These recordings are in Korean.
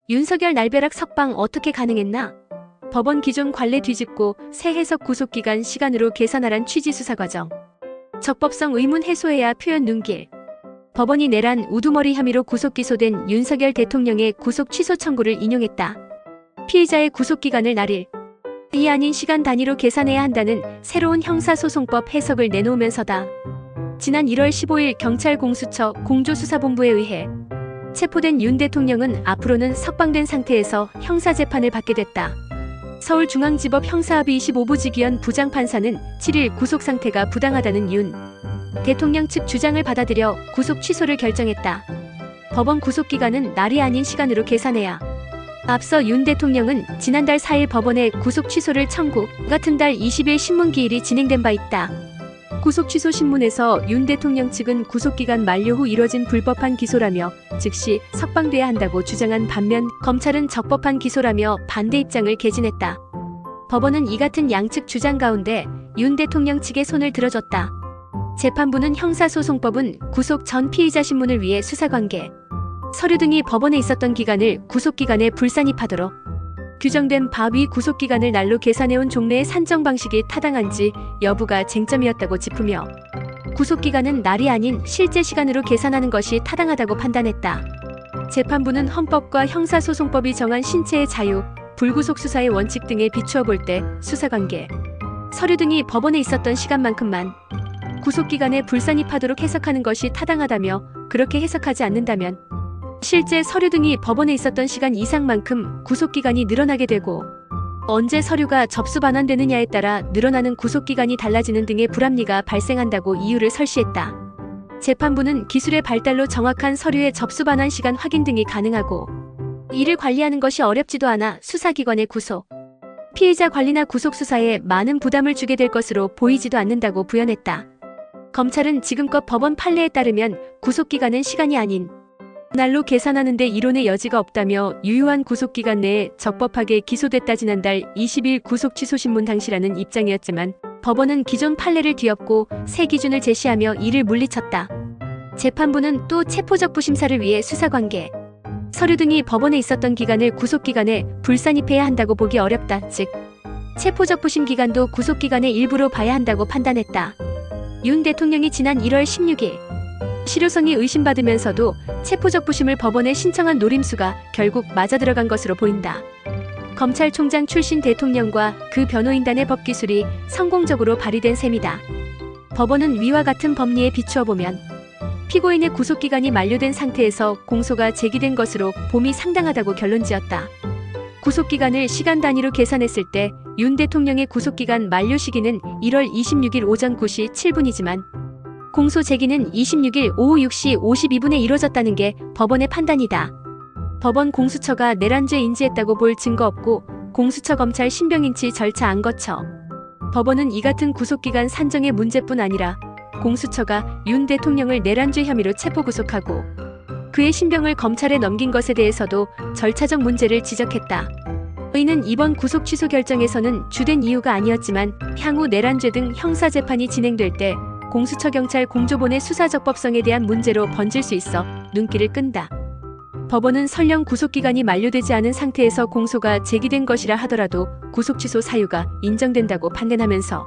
윤석열 날벼락 석방 어떻게 가능했나? 법원 기존 관례 뒤집고 새 해석 구속기간 시간으로 계산하란 취지 수사 과정. 적법성 의문 해소해야 표현 눈길. 법원이 내란 우두머리 혐의로 구속 기소된 윤석열 대통령의 구속 취소 청구를 인용했다. 피의자의 구속기간을 날일 이 아닌 시간 단위로 계산해야 한다는 새로운 형사소송법 해석을 내놓으면서다. 지난 1월 15일 경찰 공수처 공조수사본부에 의해 체포된 윤 대통령은 앞으로는 석방된 상태에서 형사재판을 받게 됐다. 서울중앙지법 형사합의 25부지기현 부장판사는 7일 구속 상태가 부당하다는 윤 대통령 측 주장을 받아들여 구속 취소를 결정했다. 법원 구속기간은 날이 아닌 시간으로 계산해야. 앞서 윤 대통령은 지난달 4일 법원에 구속 취소를 청구, 같은 달 20일 신문기일이 진행된 바 있다. 구속 취소 신문에서 윤 대통령 측은 구속기간 만료 후 이뤄진 불법한 기소라며 즉시 석방돼야 한다고 주장한 반면 검찰은 적법한 기소라며 반대 입장을 개진했다. 법원은 이 같은 양측 주장 가운데 윤 대통령 측의 손을 들어줬다. 재판부는 형사소송법은 구속 전 피의자 신문을 위해 수사관계, 서류 등이 법원에 있었던 기간을 구속기간에 불산입하도록 규정된 바 위 구속기간을 날로 계산해온 종래의 산정 방식이 타당한지 여부가 쟁점이었다고 짚으며 구속기간은 날이 아닌 실제 시간으로 계산하는 것이 타당하다고 판단했다. 재판부는 헌법과 형사소송법이 정한 신체의 자유, 불구속 수사의 원칙 등에 비추어 볼 때 수사관계, 서류 등이 법원에 있었던 시간만큼만 구속기간에 불산입하도록 해석하는 것이 타당하다며 그렇게 해석하지 않는다면 실제 서류 등이 법원에 있었던 시간 이상만큼 구속기간이 늘어나게 되고 언제 서류가 접수 반환되느냐에 따라 늘어나는 구속기간이 달라지는 등의 불합리가 발생한다고 이유를 설시했다. 재판부는 기술의 발달로 정확한 서류의 접수 반환 시간 확인 등이 가능하고 이를 관리하는 것이 어렵지도 않아 수사기관의 구속, 피의자 관리나 구속 수사에 많은 부담을 주게 될 것으로 보이지도 않는다고 부연했다. 검찰은 지금껏 법원 판례에 따르면 구속기간은 시간이 아닌 날로 계산하는데 이론의 여지가 없다며 유효한 구속기간 내에 적법하게 기소됐다 지난달 20일 구속취소신문 당시라는 입장이었지만 법원은 기존 판례를 뒤엎고 새 기준을 제시하며 이를 물리쳤다. 재판부는 또 체포적부 심사를 위해 수사관계, 서류 등이 법원에 있었던 기간을 구속기간에 불산입해야 한다고 보기 어렵다. 즉 체포적부심 기간도 구속기간의 일부로 봐야 한다고 판단했다. 윤 대통령이 지난 1월 16일 실효성이 의심받으면서도 체포적부심을 법원에 신청한 노림수가 결국 맞아들어간 것으로 보인다. 검찰총장 출신 대통령과 그 변호인단의 법기술이 성공적으로 발휘된 셈이다. 법원은 위와 같은 법리에 비추어 보면 피고인의 구속기간이 만료된 상태에서 공소가 제기된 것으로 봄이 상당하다고 결론지었다. 구속기간을 시간 단위로 계산했을 때 윤 대통령의 구속기간 만료 시기는 1월 26일 오전 9시 7분이지만 공소 제기는 26일 오후 6시 52분에 이뤄졌다는 게 법원의 판단이다. 법원 공수처가 내란죄 인지했다고 볼 증거 없고 공수처 검찰 신병인치 절차 안 거쳐 법원은 이 같은 구속기간 산정의 문제뿐 아니라 공수처가 윤 대통령을 내란죄 혐의로 체포 구속하고 그의 신병을 검찰에 넘긴 것에 대해서도 절차적 문제를 지적했다. 의는 이번 구속 취소 결정에서는 주된 이유가 아니었지만 향후 내란죄 등 형사재판이 진행될 때 공수처 경찰 공조본의 수사 적법성에 대한 문제로 번질 수 있어 눈길을 끈다. 법원은 설령 구속기간이 만료되지 않은 상태에서 공소가 제기된 것이라 하더라도 구속 취소 사유가 인정된다고 판단하면서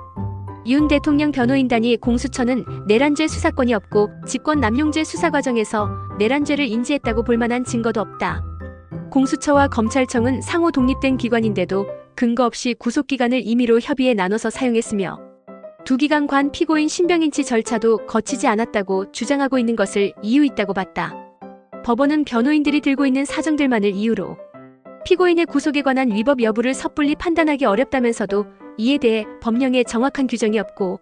윤 대통령 변호인단이 공수처는 내란죄 수사권이 없고 직권남용죄 수사 과정에서 내란죄를 인지했다고 볼 만한 증거도 없다. 공수처와 검찰청은 상호 독립된 기관인데도 근거 없이 구속기간을 임의로 협의해 나눠서 사용했으며 두 기관 관 피고인 신병인치 절차도 거치지 않았다고 주장하고 있는 것을 이유 있다고 봤다. 법원은 변호인들이 들고 있는 사정들만을 이유로 피고인의 구속에 관한 위법 여부를 섣불리 판단하기 어렵다면서도 이에 대해 법령에 정확한 규정이 없고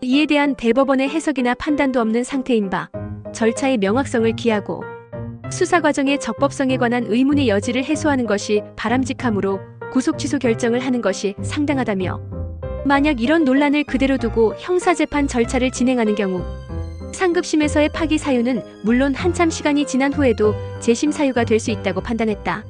이에 대한 대법원의 해석이나 판단도 없는 상태인 바 절차의 명확성을 기하고 수사 과정의 적법성에 관한 의문의 여지를 해소하는 것이 바람직하므로 구속 취소 결정을 하는 것이 상당하다며 만약 이런 논란을 그대로 두고 형사재판 절차를 진행하는 경우 상급심에서의 파기 사유는 물론 한참 시간이 지난 후에도 재심 사유가 될 수 있다고 판단했다.